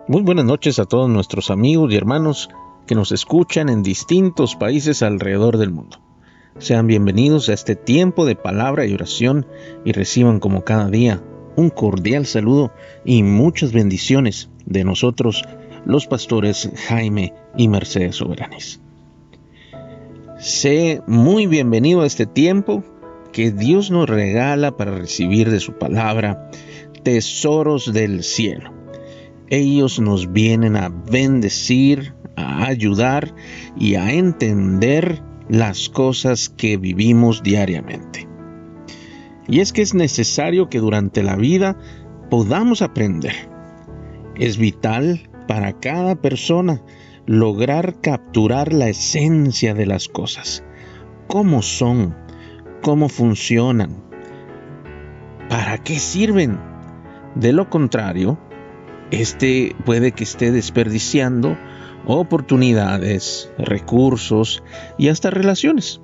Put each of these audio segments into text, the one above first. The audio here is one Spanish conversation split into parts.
Muy buenas noches a todos nuestros amigos y hermanos que nos escuchan en distintos países alrededor del mundo. Sean bienvenidos a este tiempo de palabra y oración y reciban como cada día un cordial saludo y muchas bendiciones de nosotros, los pastores Jaime y Mercedes Soberanes. Sé muy bienvenido a este tiempo que Dios nos regala para recibir de su palabra tesoros del cielo. Ellos nos vienen a bendecir, a ayudar y a entender las cosas que vivimos diariamente. Y es que es necesario que durante la vida podamos aprender. Es vital para cada persona lograr capturar la esencia de las cosas, cómo son, cómo funcionan, para qué sirven. De lo contrario, puede que esté desperdiciando oportunidades, recursos y hasta relaciones.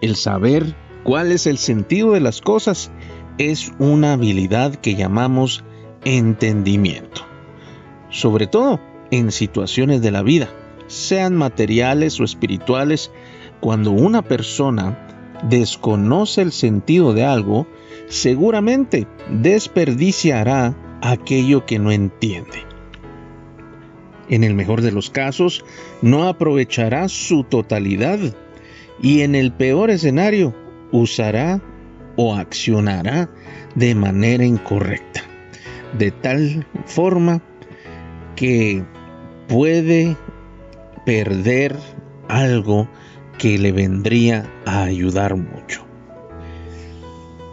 El saber cuál es el sentido de las cosas es una habilidad que llamamos entendimiento. Sobre todo en situaciones de la vida, sean materiales o espirituales, cuando una persona desconoce el sentido de algo, seguramente desperdiciará aquello que no entiende. En el mejor de los casos, no aprovechará su totalidad y en el peor escenario, usará o accionará de manera incorrecta, de tal forma que puede perder algo que le vendría a ayudar mucho.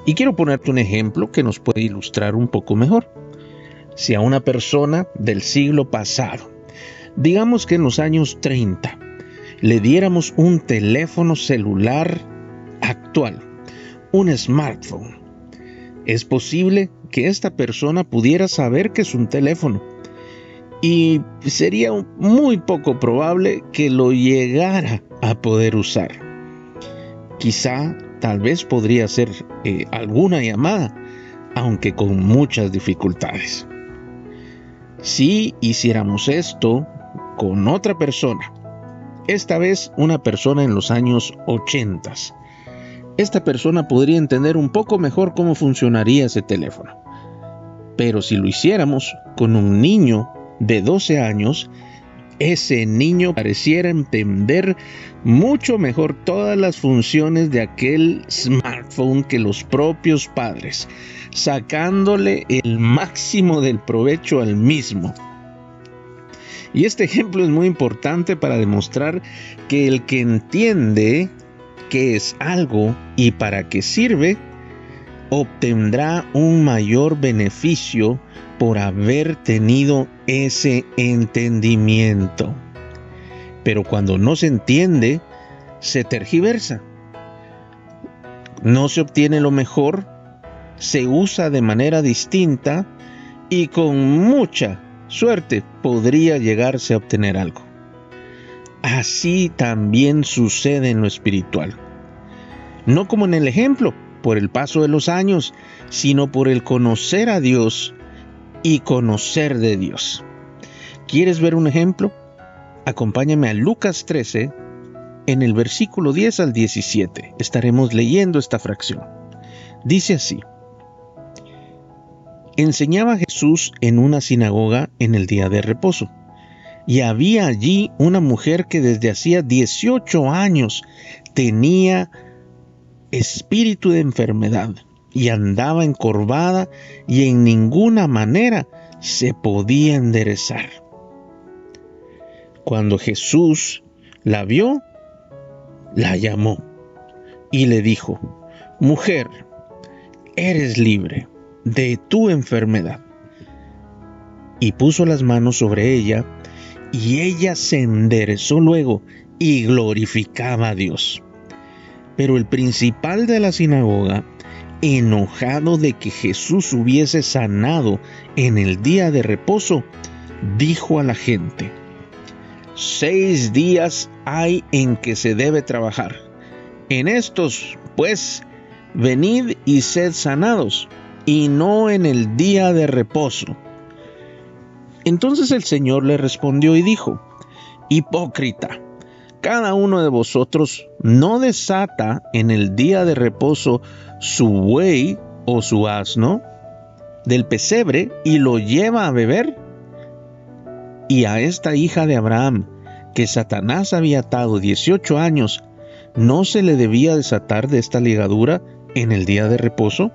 Y quiero ponerte un ejemplo que nos puede ilustrar un poco mejor. Si a una persona del siglo pasado, digamos que en los años 30, le diéramos un teléfono celular actual, un smartphone, es posible que esta persona pudiera saber que es un teléfono y sería muy poco probable que lo llegara a poder usar. Quizá, tal vez podría hacer alguna llamada, aunque con muchas dificultades. Si hiciéramos esto con otra persona, esta vez una persona en los años 80, esta persona podría entender un poco mejor cómo funcionaría ese teléfono. Pero si lo hiciéramos con un niño de 12 años, ese niño pareciera entender mucho mejor todas las funciones de aquel smartphone que los propios padres, sacándole el máximo del provecho al mismo. Y este ejemplo es muy importante para demostrar que el que entiende qué es algo y para qué sirve, obtendrá un mayor beneficio por haber tenido ese entendimiento. Pero cuando no se entiende, se tergiversa. No se obtiene lo mejor, se usa de manera distinta y con mucha suerte podría llegarse a obtener algo. Así también sucede en lo espiritual. No como en el ejemplo, por el paso de los años, sino por el conocer a Dios y conocer de Dios. ¿Quieres ver un ejemplo? Acompáñame a Lucas 13, en el versículo 10 al 17. Estaremos leyendo esta fracción. Dice así: Enseñaba Jesús en una sinagoga en el día de reposo, y había allí una mujer que desde hacía 18 años tenía espíritu de enfermedad y andaba encorvada y en ninguna manera se podía enderezar. Cuando Jesús la vio, la llamó y le dijo: Mujer, eres libre de tu enfermedad. Y puso las manos sobre ella, y ella se enderezó luego y glorificaba a Dios. Pero el principal de la sinagoga, enojado de que Jesús hubiese sanado en el día de reposo, dijo a la gente: 6 días hay en que se debe trabajar. En estos, pues, venid y sed sanados, y no en el día de reposo. Entonces el Señor le respondió y dijo: hipócrita, cada uno de vosotros no desata en el día de reposo su buey o su asno del pesebre y lo lleva a beber. Y a esta hija de Abraham, que Satanás había atado 18 años, ¿no se le debía desatar de esta ligadura en el día de reposo?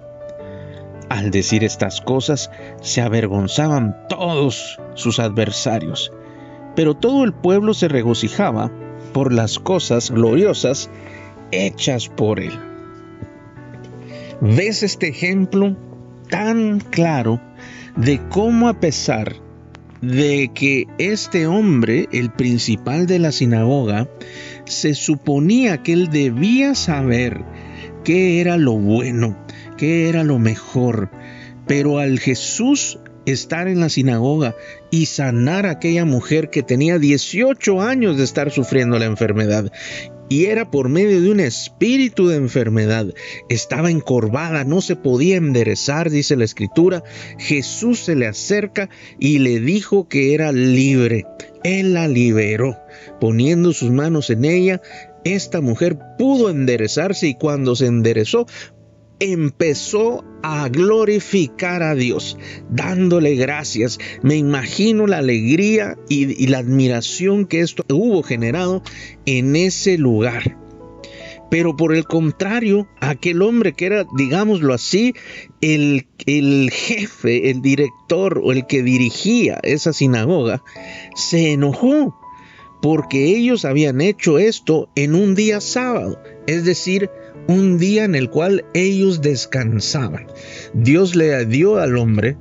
Al decir estas cosas, se avergonzaban todos sus adversarios, pero todo el pueblo se regocijaba por las cosas gloriosas hechas por él. ¿Ves este ejemplo tan claro de cómo, a pesar de que este hombre, el principal de la sinagoga, se suponía que él debía saber qué era lo bueno, qué era lo mejor, pero al Jesús estar en la sinagoga y sanar a aquella mujer que tenía 18 años de estar sufriendo la enfermedad, y era por medio de un espíritu de enfermedad, estaba encorvada, no se podía enderezar, dice la Escritura. Jesús se le acerca y le dijo que era libre. Él la liberó, poniendo sus manos en ella. Esta mujer pudo enderezarse, y cuando se enderezó, empezó a glorificar a Dios, dándole gracias. Me imagino la alegría y la admiración que esto hubo generado en ese lugar. Pero por el contrario, aquel hombre que era, digámoslo así, el jefe, el director o el que dirigía esa sinagoga, se enojó porque ellos habían hecho esto en un día sábado, es decir, un día en el cual ellos descansaban. Dios le dio al hombre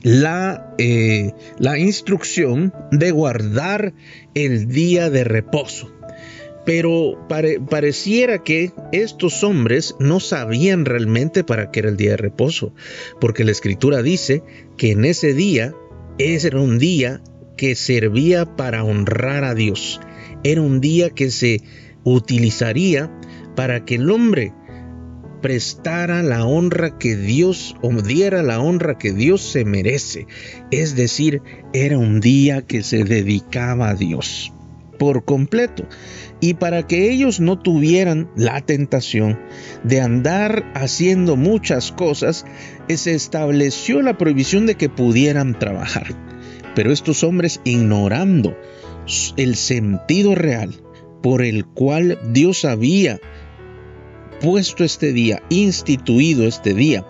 la instrucción de guardar el día de reposo. Pero pareciera que estos hombres no sabían realmente para qué era el día de reposo, porque la Escritura dice que en ese día era un día que servía para honrar a Dios. Era un día que se utilizaría para que el hombre prestara la honra que Dios, o diera la honra que Dios se merece. Es decir, era un día que se dedicaba a Dios por completo. Y para que ellos no tuvieran la tentación de andar haciendo muchas cosas, se estableció la prohibición de que pudieran trabajar. Pero estos hombres, ignorando el sentido real por el cual Dios había puesto este día, instituido este día,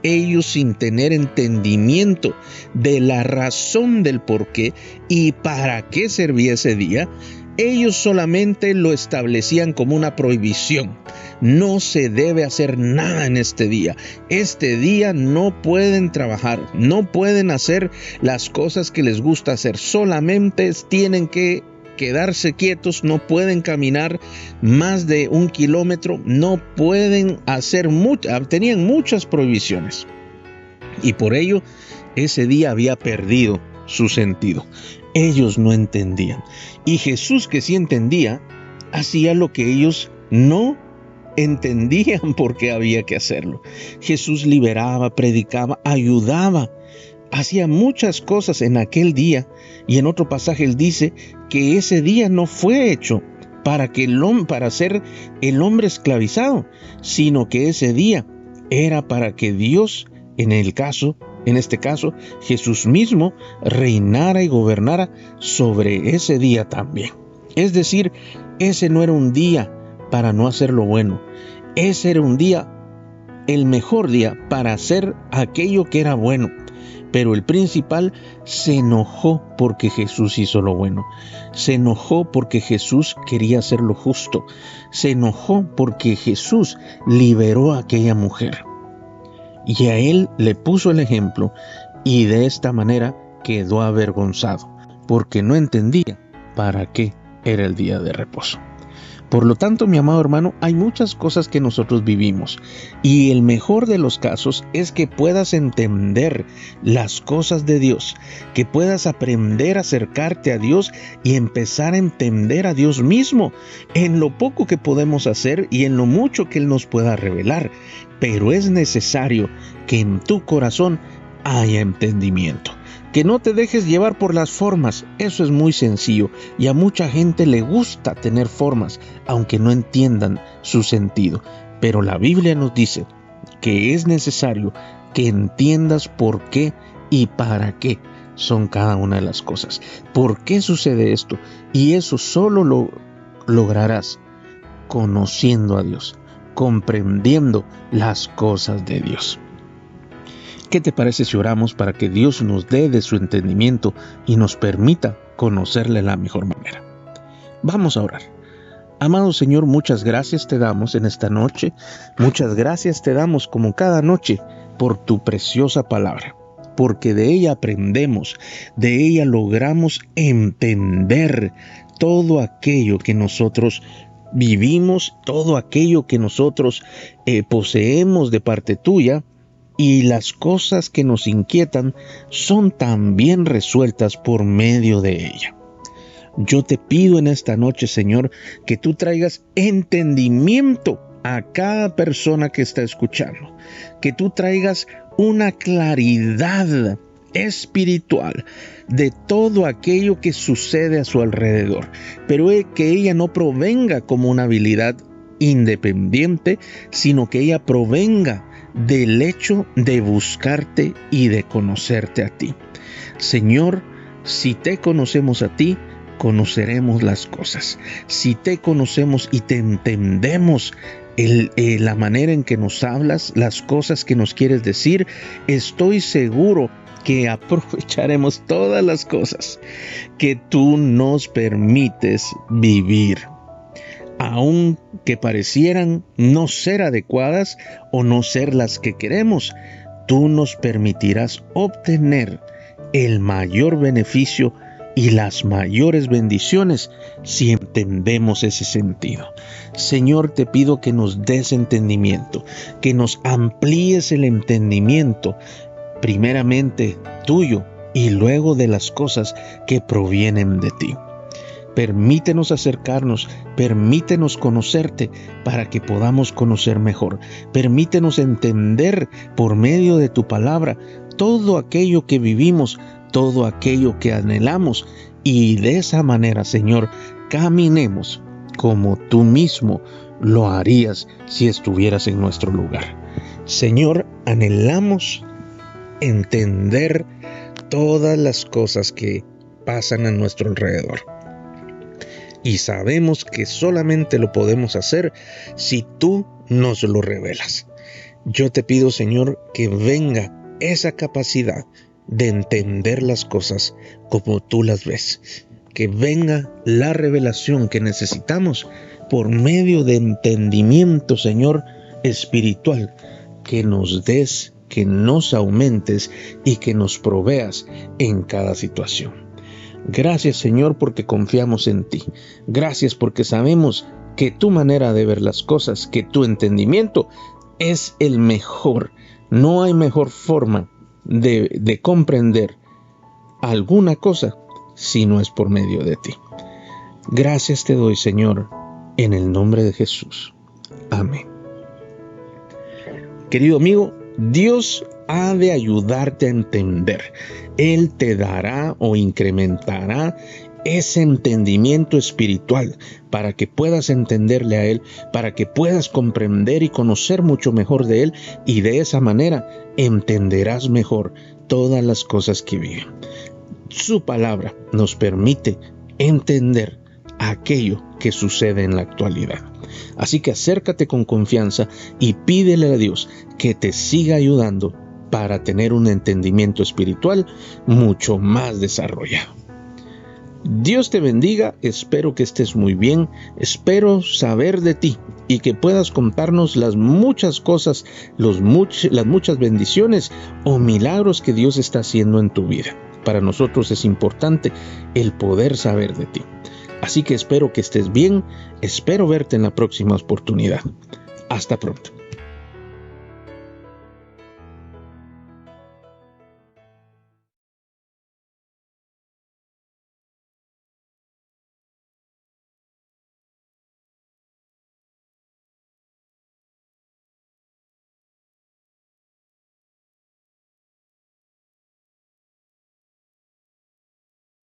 ellos, sin tener entendimiento de la razón del por qué y para qué servía ese día, ellos solamente lo establecían como una prohibición. No se debe hacer nada en este día. Este día no pueden trabajar, no pueden hacer las cosas que les gusta hacer. Solamente tienen que quedarse quietos, no pueden caminar más de 1 kilómetro, no pueden hacer tenían muchas prohibiciones. Y por ello, ese día había perdido su sentido. Ellos no entendían. Y Jesús, que sí entendía, hacía lo que ellos no entendían por qué había que hacerlo. Jesús liberaba, predicaba, ayudaba, hacía muchas cosas en aquel día. Y en otro pasaje él dice que ese día no fue hecho para ser el hombre esclavizado, sino que ese día era para que Dios, en este caso, Jesús mismo, reinara y gobernara sobre ese día también. Es decir, ese no era un día para no hacer lo bueno. Ese era un día, el mejor día para hacer aquello que era bueno. Pero el principal se enojó porque Jesús hizo lo bueno. Se enojó porque Jesús quería hacer lo justo. Se enojó porque Jesús liberó a aquella mujer. Y a él le puso el ejemplo, y de esta manera quedó avergonzado, porque no entendía para qué era el día de reposo. Por lo tanto, mi amado hermano, hay muchas cosas que nosotros vivimos, y el mejor de los casos es que puedas entender las cosas de Dios, que puedas aprender a acercarte a Dios y empezar a entender a Dios mismo en lo poco que podemos hacer y en lo mucho que Él nos pueda revelar. Pero es necesario que en tu corazón haya entendimiento. Que no te dejes llevar por las formas, eso es muy sencillo y a mucha gente le gusta tener formas, aunque no entiendan su sentido. Pero la Biblia nos dice que es necesario que entiendas por qué y para qué son cada una de las cosas. ¿Por qué sucede esto? Y eso solo lo lograrás conociendo a Dios, comprendiendo las cosas de Dios. ¿Qué te parece si oramos para que Dios nos dé de su entendimiento y nos permita conocerle de la mejor manera? Vamos a orar. Amado Señor, muchas gracias te damos en esta noche. Muchas gracias te damos como cada noche por tu preciosa palabra, porque de ella aprendemos, de ella logramos entender todo aquello que nosotros vivimos, todo aquello que nosotros poseemos de parte tuya. Y las cosas que nos inquietan son también resueltas por medio de ella. Yo te pido en esta noche, Señor, que tú traigas entendimiento a cada persona que está escuchando. Que tú traigas una claridad espiritual de todo aquello que sucede a su alrededor. Pero que ella no provenga como una habilidad independiente, sino que ella provenga del hecho de buscarte y de conocerte a ti. Señor, si te conocemos a ti, conoceremos las cosas. Si te conocemos y te entendemos la manera en que nos hablas, las cosas que nos quieres decir, estoy seguro que aprovecharemos todas las cosas que tú nos permites vivir, aunque parecieran no ser adecuadas o no ser las que queremos. Tú nos permitirás obtener el mayor beneficio y las mayores bendiciones si entendemos ese sentido. Señor, te pido que nos des entendimiento, que nos amplíes el entendimiento, primeramente tuyo y luego de las cosas que provienen de ti. Permítenos acercarnos, permítenos conocerte para que podamos conocer mejor. Permítenos entender por medio de tu palabra todo aquello que vivimos, todo aquello que anhelamos, y de esa manera, Señor, caminemos como tú mismo lo harías si estuvieras en nuestro lugar. Señor, anhelamos entender todas las cosas que pasan a nuestro alrededor. Y sabemos que solamente lo podemos hacer si tú nos lo revelas. Yo te pido, Señor, que venga esa capacidad de entender las cosas como tú las ves. Que venga la revelación que necesitamos por medio de entendimiento, Señor, espiritual. Que nos des, que nos aumentes y que nos proveas en cada situación. Gracias, Señor, porque confiamos en ti. Gracias porque sabemos que tu manera de ver las cosas, que tu entendimiento es el mejor. No hay mejor forma de comprender alguna cosa si no es por medio de ti. Gracias te doy, Señor, en el nombre de Jesús. Amén. Querido amigo, Dios ha de ayudarte a entender. Él te dará o incrementará ese entendimiento espiritual para que puedas entenderle a Él, para que puedas comprender y conocer mucho mejor de Él, y de esa manera entenderás mejor todas las cosas que viven. Su palabra nos permite entender aquello que sucede en la actualidad. Así que acércate con confianza y pídele a Dios que te siga ayudando para tener un entendimiento espiritual mucho más desarrollado. Dios te bendiga, espero que estés muy bien, espero saber de ti y que puedas contarnos las muchas cosas, las muchas bendiciones o milagros que Dios está haciendo en tu vida. Para nosotros es importante el poder saber de ti. Así que espero que estés bien, espero verte en la próxima oportunidad. Hasta pronto.